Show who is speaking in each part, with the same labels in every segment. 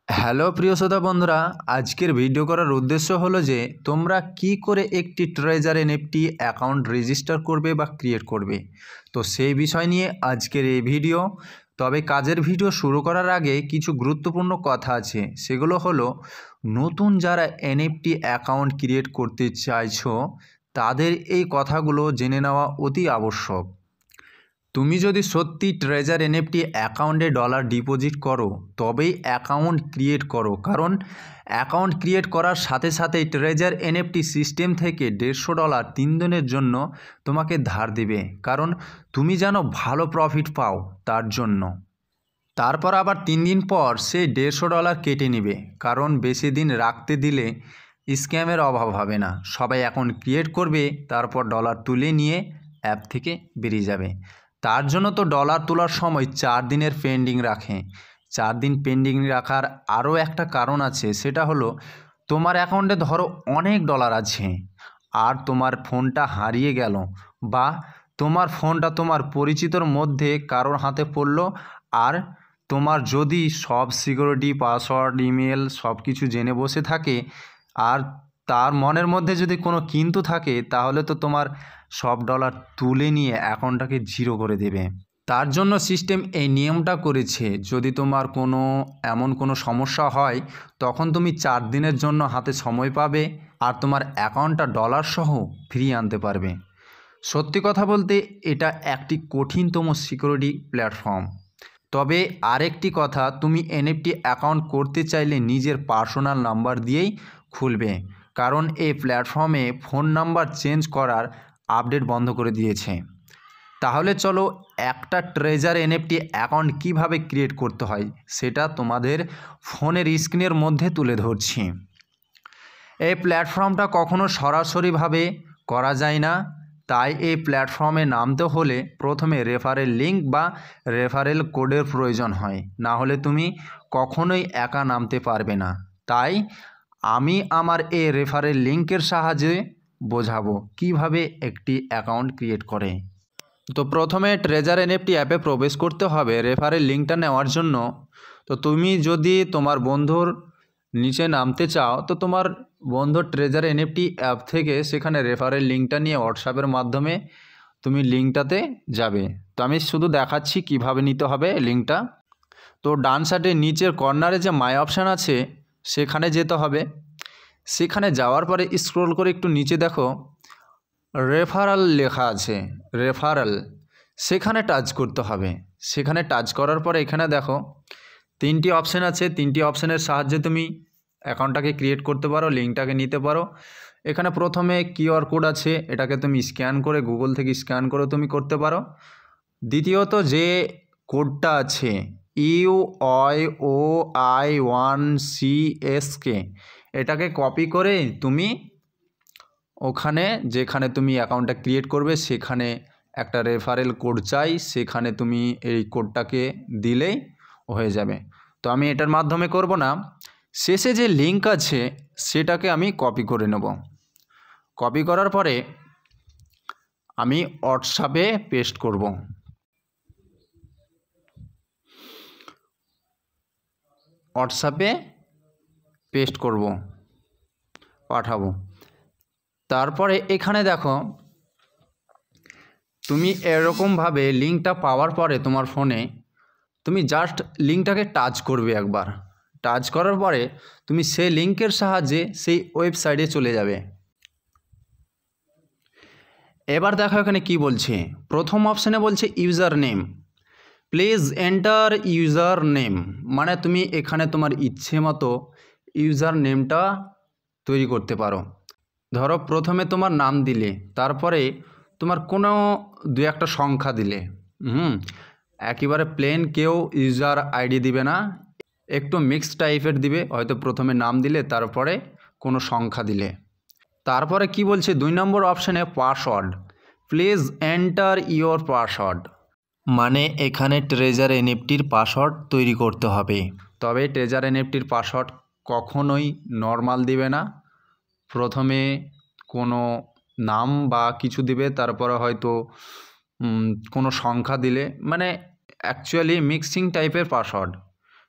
Speaker 1: Hello প্রিয় শ্রোতা বন্ধুরা, আজকের ভিডিও করার উদ্দেশ্য হলো যে তোমরা কি করে একটি ট্রেজার এনএফটি অ্যাকাউন্ট রেজিস্টার করবে বা ক্রিয়েট করবে। তো সেই বিষয় নিয়ে আজকের এই ভিডিও। তবে কাজের ভিডিও শুরু করার আগে কিছু গুরুত্বপূর্ণ কথা আছে, সেগুলো হলো নতুন যারা এনএফটি অ্যাকাউন্ট ক্রিয়েট করতে চাইছো তাদের এই কথাগুলো জেনে নেওয়া অতি আবশ্যক। তুমি যদি সত্যি ট্রেজার এনএফটি অ্যাকাউন্টে ডলার ডিপোজিট করো তবেই অ্যাকাউন্ট ক্রিয়েট করো, কারণ অ্যাকাউন্ট ক্রিয়েট করার সাথে সাথেই ট্রেজার এনএফটি সিস্টেম থেকে $150 3 দিনের জন্য তোমাকে ধার দেবে, কারণ তুমি যেন ভালো প্রফিট পাও তার জন্য। তারপর আবার 3 দিন পর সেই $150 কেটে নেবে, কারণ বেশি দিন রাখতে দিলে স্ক্যামের অভাব হবে না। সবাই অ্যাকাউন্ট ক্রিয়েট করবে, তারপর ডলার তুলে নিয়ে অ্যাপ থেকে বেরিয়ে যাবে। তার জন্য তো ডলার তোলার সময় 4 দিনের পেন্ডিং রাখে। 4 দিন পেন্ডিং রাখার আরও একটা কারণ আছে, সেটা হলো তোমার অ্যাকাউন্টে ধরো অনেক ডলার আছে আর তোমার ফোনটা হারিয়ে গেল, বা তোমার ফোনটা তোমার পরিচিতর মধ্যে কারোর হাতে পড়লো, আর তোমার যদি সব সিকিউরিটি পাসওয়ার্ড ইমেল সব কিছু জেনে বসে থাকে আর তার মনের মধ্যে যদি কোনো কিন্তু থাকে, তাহলে তো তোমার সব ডলার তুলে নিয়ে অ্যাকাউন্টটাকে জিরো করে দেবে। তার জন্য সিস্টেম এই নিয়মটা করেছে, যদি তোমার এমন কোনো সমস্যা হয় তখন তুমি 4 দিনের জন্য হাতে সময় পাবে আর তোমার অ্যাকাউন্টটা ডলার সহ ফিরিয়ে আনতে পারবে। সত্যি কথা বলতে এটা একটি কঠিনতম সিকিউরিটি প্ল্যাটফর্ম। তবে আরেকটি কথা, তুমি এনএফটি অ্যাকাউন্ট করতে চাইলে নিজের পার্সোনাল নাম্বার দিয়েই খুলবে, কারণ এই প্ল্যাটফর্মে ফোন নাম্বার চেঞ্জ করার আপডেট বন্ধ করে দিয়েছে। তাহলে চলো একটা ট্রেজার এনএফটি অ্যাকাউন্ট কিভাবে ক্রিয়েট করতে হয় সেটা তোমাদের ফোনের স্ক্রিনের মধ্যে তুলে ধরছি। এই প্ল্যাটফর্মটা কখনো সরাসরিভাবে করা যায় না, তাই এই প্ল্যাটফর্মে নামতে হলে প্রথমে রেফারেল লিঙ্ক বা রেফারেল কোডের প্রয়োজন হয়, না হলে তুমি কখনোই একা নামতে পারবে না। তাই আমি আমার এই রেফারেল লিঙ্কের সাহায্যে বোঝাবো কিভাবে একটি অ্যাকাউন্ট ক্রিয়েট করে। তো প্রথমে ট্রেজার এনএফটি অ্যাপে প্রবেশ করতে হবে রেফারেল লিঙ্কটা নেওয়ার জন্য। তো তুমি যদি তোমার বন্ধুর নিচে নামতে চাও তো তোমার বন্ধুর ট্রেজার এনএফটি অ্যাপ থেকে সেখানে রেফারেল লিঙ্কটা নিয়ে হোয়াটসঅ্যাপের মাধ্যমে তুমি লিঙ্কটাতে যাবে। তো আমি শুধু দেখাচ্ছি কিভাবে নিতে হবে লিঙ্কটা। তো ডান সাইডে নিচের কর্নারে যে মাই অপশান আছে সেখানে যেতে হবে। সেখানে যাওয়ার পরে স্ক্রল করে একটু নিচে দেখো রেফারাল লেখা আছে, রেফারাল, সেখানে টাচ করতে হবে। সেখানে টাচ করার পরে এখানে দেখো 3টি অপশান আছে। 3টি অপশানের সাহায্যে তুমি অ্যাকাউন্টটাকে ক্রিয়েট করতে পারো, লিঙ্কটাকে নিতে পারো। এখানে প্রথমে কিউআর কোড আছে, এটাকে তুমি স্ক্যান করে গুগল থেকে স্ক্যান করে তুমি করতে পারো। দ্বিতীয়ত যে কোডটা আছে UIOI1CSK, এটাকে কপি করে তুমি ওখানে যেখানে তুমি অ্যাকাউন্টটা ক্রিয়েট করবে সেখানে একটা রেফারেল কোড চাই, সেখানে তুমি এই কোডটাকে দিলেই হয়ে যাবে। তো আমি এটার মাধ্যমে করব না, শেষে যে লিঙ্ক আছে সেটাকে আমি কপি করে নেব। কপি করার পরে আমি হোয়াটসঅ্যাপে পেস্ট করব। হোয়াটসঅ্যাপে পেস্ট করব, পাঠাবো। তারপরে এখানে দেখো তুমি এরকমভাবে লিঙ্কটা পাওয়ার পরে তোমার ফোনে তুমি জাস্ট লিঙ্কটাকে টাচ করবে একবার। টাচ করার পরে তুমি সেই লিঙ্কের সাহায্যে সেই ওয়েবসাইটে চলে যাবে। এবার দেখো এখানে কি বলছে। প্রথম অপশানে বলছে user name, please enter user name, মানে তুমি এখানে তোমার ইচ্ছে মতো ইউজার নেমটা তৈরি করতে পারো। ধরো প্রথমে তোমার নাম দিলে, তারপরে তোমার কোনো 2-1টা সংখ্যা দিলে। একেবারে প্লেন কেউ ইউজার আইডি দিবে না, একটু মিক্স টাইপের দিবে। হয়তো প্রথমে নাম দিলে তারপরে কোনো সংখ্যা দিলে। তারপরে কি বলছে 2 নম্বর অপশানে password, please enter your password, মানে এখানে ট্রেজার এনএফটির পাসওয়ার্ড তৈরি করতে হবে। তবে ট্রেজার এনএফটির পাসওয়ার্ড কখনোই নর্মাল দিবে না, প্রথমে কোনো নাম বা কিছু দিবে, তারপরে হয়তো কোনো সংখ্যা দিলে, মানে অ্যাকচুয়ালি মিক্সিং টাইপের পাসওয়ার্ড।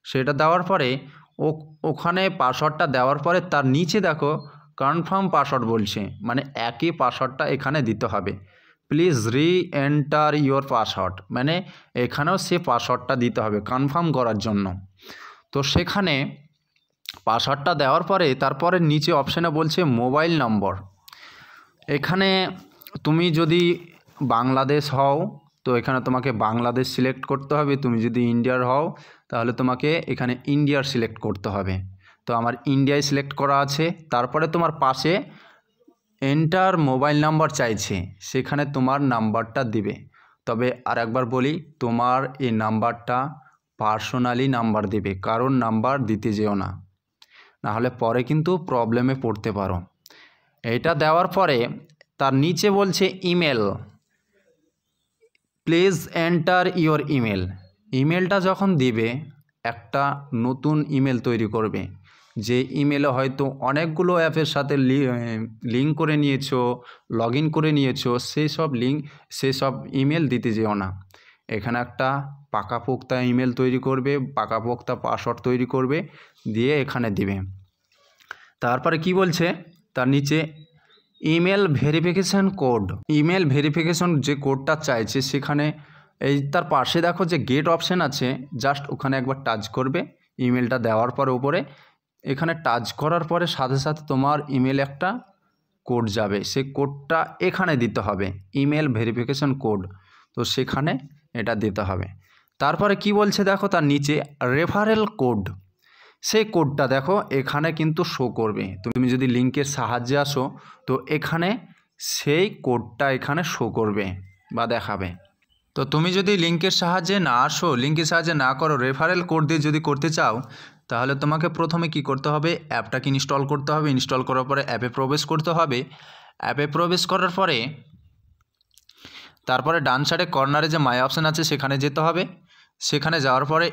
Speaker 1: সেটা দেওয়ার পরে ওখানে পাসওয়ার্ডটা দেওয়ার পরে তার নিচে দেখো কনফার্ম পাসওয়ার্ড বলছে, মানে একই পাসওয়ার্ডটা এখানে দিতে হবে। প্লিজ রি এন্টার ইয়োর পাসওয়ার্ড, মানে এখানেও সে পাসওয়ার্ডটা দিতে হবে কনফার্ম করার জন্য। তো সেখানে পাসওয়ার্ডটা দেওয়ার পরে তারপরে নিচে অপশানে বলছে মোবাইল নম্বর। এখানে তুমি যদি বাংলাদেশ হও তো এখানে তোমাকে বাংলাদেশ সিলেক্ট করতে হবে, তুমি যদি ইন্ডিয়ার হও তাহলে তোমাকে এখানে ইন্ডিয়ার সিলেক্ট করতে হবে। তো আমার ইন্ডিয়ায় সিলেক্ট করা আছে। তারপরে তোমার পাশে এন্টার মোবাইল নাম্বার চাইছে, সেখানে তোমার নাম্বারটা দিবে। তবে আর একবার বলি, তোমার এই নাম্বারটা পার্সোনালি নাম্বার দিবে, কারণ নাম্বার দিতে যেও না, নাহলে পরে কিন্তু প্রবলেমে পড়তে পারো। এটা দেওয়ার পরে তার নিচে বলছে email, please enter your email. ইমেলটা যখন দিবে একটা নতুন ইমেল তৈরি করবে, যে ইমেলে হয়তো অনেকগুলো অ্যাপের সাথে লিঙ্ক করে নিয়েছো, লগ ইন করে নিয়েছো, সেই সব ইমেল দিতে যেও না। এখানে একটা পাকাপোক্তা ইমেল তৈরি করবে, পাকাপোক্তা পাসওয়ার্ড তৈরি করবে, দিয়ে এখানে দিবে। তারপরে কি বলছে তার নিচে email verification code. Email verification যে কোডটা চাইছে সেখানে এই তার পাশে দেখো যে গেট অপশান আছে, জাস্ট ওখানে একবার টাচ করবে। ইমেলটা দেওয়ার পরে উপরে এখানে টাচ করার পরে সাথে সাথে তোমার ইমেলে একটা কোড যাবে, সেই কোডটা এখানে দিতে হবে, ইমেল ভেরিফিকেশন কোড। তো সেখানে এটা দিতে হবে। তারপরে কি বলছে দেখো তার নিচে রেফারেল কোড, সেই কোডটা দেখো এখানে কিন্তু শো করবে। তুমি যদি লিঙ্কের সাহায্যে আসো তো এখানে সেই কোডটা এখানে শো করবে বা দেখাবে। তো তুমি যদি লিঙ্কের সাহায্যে না আসো, লিঙ্কের সাহায্যে না করো, রেফারেল কোড দিয়ে যদি করতে চাও, তাহলে তোমাকে প্রথমে কি করতে হবে, অ্যাপটাকে ইনস্টল করতে হবে। ইনস্টল করার পরে অ্যাপে প্রবেশ করতে হবে। অ্যাপে প্রবেশ করার পরে তারপরে ডান সাইডে কর্নারে যে মাই অপশান আছে সেখানে যেতে হবে। সেখানে যাওয়ার পরে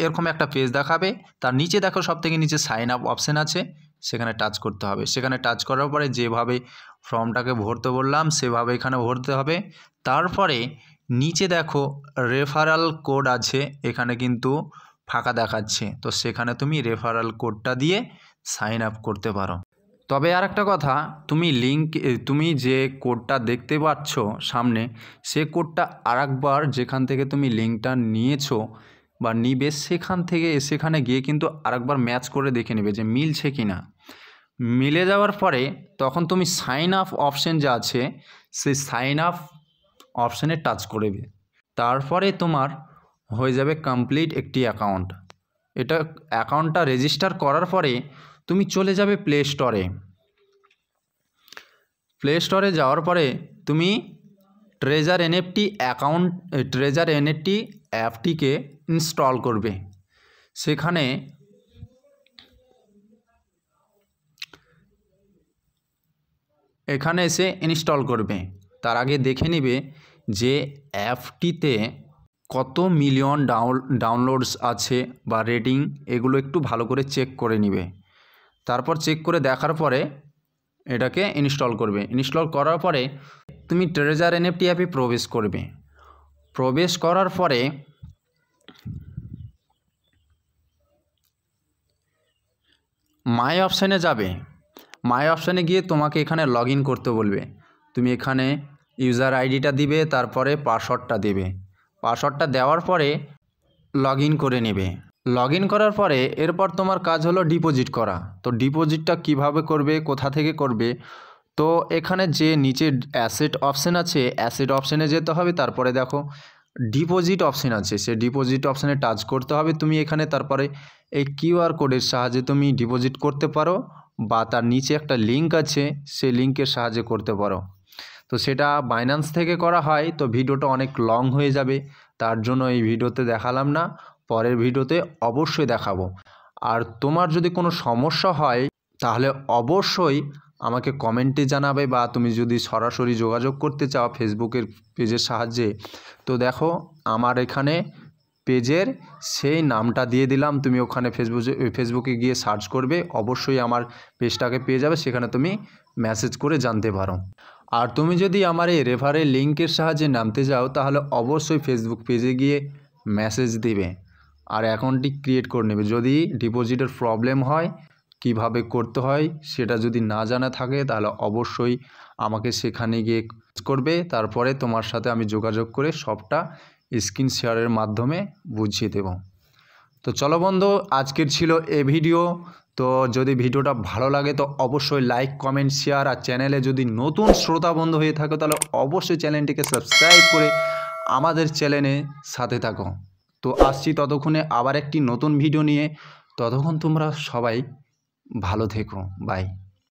Speaker 1: এরকম একটা পেজ দেখাবে। তার নিচে দেখো সবথেকে নিচে সাইন আপ অপশান আছে, সেখানে টাচ করতে হবে। সেখানে টাচ করার পরে যেভাবে ফর্মটাকে ভরতে বললাম সেভাবে এখানে ভরতে হবে। তারপরে নিচে দেখো রেফারাল কোড আছে, এখানে কিন্তু ফাঁকা দেখাচ্ছে, তো সেখানে তুমি রেফারাল কোডটা দিয়ে সাইন আপ করতে পারো। তবে আর একটা কথা, তুমি যে কোডটা দেখতে পাচ্ছ সামনে, সে কোডটা আরেকবার যেখান থেকে তুমি লিঙ্কটা নিয়েছো বা নিবে সেখানে গিয়ে কিন্তু আরেকবার ম্যাচ করে দেখে নেবে যে মিলছে কি না। মিলে যাওয়ার পরে তখন তুমি সাইন আপ অপশান যা আছে সেই সাইন আপ অপশানে টাচ করবে। তারপরে তোমার হয়ে যাবে কমপ্লিট একটি অ্যাকাউন্ট। এটা অ্যাকাউন্টটা রেজিস্টার করার পরে তুমি চলে যাবে প্লে স্টোরে। প্লে স্টোরে যাওয়ার পরে তুমি ট্রেজার এনএফটি অ্যাপটিকে ইনস্টল করবে। সেখানে এখানে এসে ইনস্টল করবে। তার আগে দেখে নিবে যে অ্যাপটিতে কত মিলিয়ন ডাউনলোডস আছে বা রেটিং, এগুলো একটু ভালো করে চেক করে নিবে। তারপর চেক করে দেখার পরে এটাকে ইনস্টল করবে। ইনস্টল করার পরে তুমি ট্রেজার এনএফটি অ্যাপে প্রবেশ করবে। প্রবেশ করার পরে মাই অপশানে যাবে। মাই অপশানে গিয়ে তোমাকে এখানে লগ ইন করতে বলবে। তুমি এখানে ইউজার আইডিটা দিবে, তারপরে পাসওয়ার্ডটা দেবে। পাসওয়ার্ডটা দেওয়ার পরে লগ ইন করে নেবে। লগ ইন করার পরে এরপর তোমার কাজ হলো ডিপোজিট করা। তো ডিপোজিটটা কিভাবে করবে, কোথা থেকে করবে, তো এখানে যে নিচে অ্যাসেট অপশান আছে, অ্যাসেট অপশানে যেতে হবে। তারপরে দেখো ডিপোজিট অপশান আছে, সে ডিপোজিট অপশানে টাচ করতে হবে তুমি এখানে। তারপরে এই কিউআর কোডের সাহায্যে তুমি ডিপোজিট করতে পারো, বা তার নিচে একটা লিঙ্ক আছে, সেই লিঙ্কের সাহায্যে করতে পারো। তো সেটা বাইন্যান্স থেকে করা হয়। তো ভিডিওটা অনেক লং হয়ে যাবে, তার জন্য এই ভিডিওতে দেখালাম না, পরের ভিডিওতে অবশ্যই দেখাবো। আর তোমার যদি কোনো সমস্যা হয় তাহলে অবশ্যই আমাকে কমেন্টে জানাবে, বা তুমি যদি সরাসরি যোগাযোগ করতে চাও ফেসবুকের পেজের সাহায্যে, তো দেখো আমার এখানে পেজের সেই নামটা দিয়ে দিলাম। তুমি ওখানে ফেসবুকে গিয়ে সার্চ করবে, অবশ্যই আমার পেজটাকে পেয়ে যাবে, সেখানে তুমি মেসেজ করে জানতে পারো। আর তুমি যদি আমার এই রেফারেল লিঙ্কের সাহায্যে নামতে যাও তাহলে অবশ্যই ফেসবুক পেজে গিয়ে মেসেজ দিবে। আর অ্যাকাউন্টটি ক্রিয়েট করে নেবে। যদি ডিপোজিটের প্রবলেম হয়, কিভাবে করতে হয় সেটা যদি না জানা থাকে তাহলে অবশ্যই আমাকে সেখানে গিয়ে করবে, তারপরে তোমার সাথে আমি যোগাযোগ করে সবটা স্ক্রিন শেয়ারের মাধ্যমে বুঝিয়ে দেব। তো চলো বন্ধু, আজকের ছিল এই ভিডিও। তো যদি ভিডিওটা ভালো লাগে তো অবশ্যই লাইক, কমেন্ট, শেয়ার, আর চ্যানেলে যদি নতুন শ্রোতা বন্ধু হয়ে থাকো তাহলে অবশ্যই চ্যানেলটিকে সাবস্ক্রাইব করে আমাদের চ্যানেলে সাথে থাকো। তো আসছি ততক্ষণে আবার একটি নতুন ভিডিও নিয়ে। ততক্ষণ তোমরা সবাই ভালো থেকো। বাই।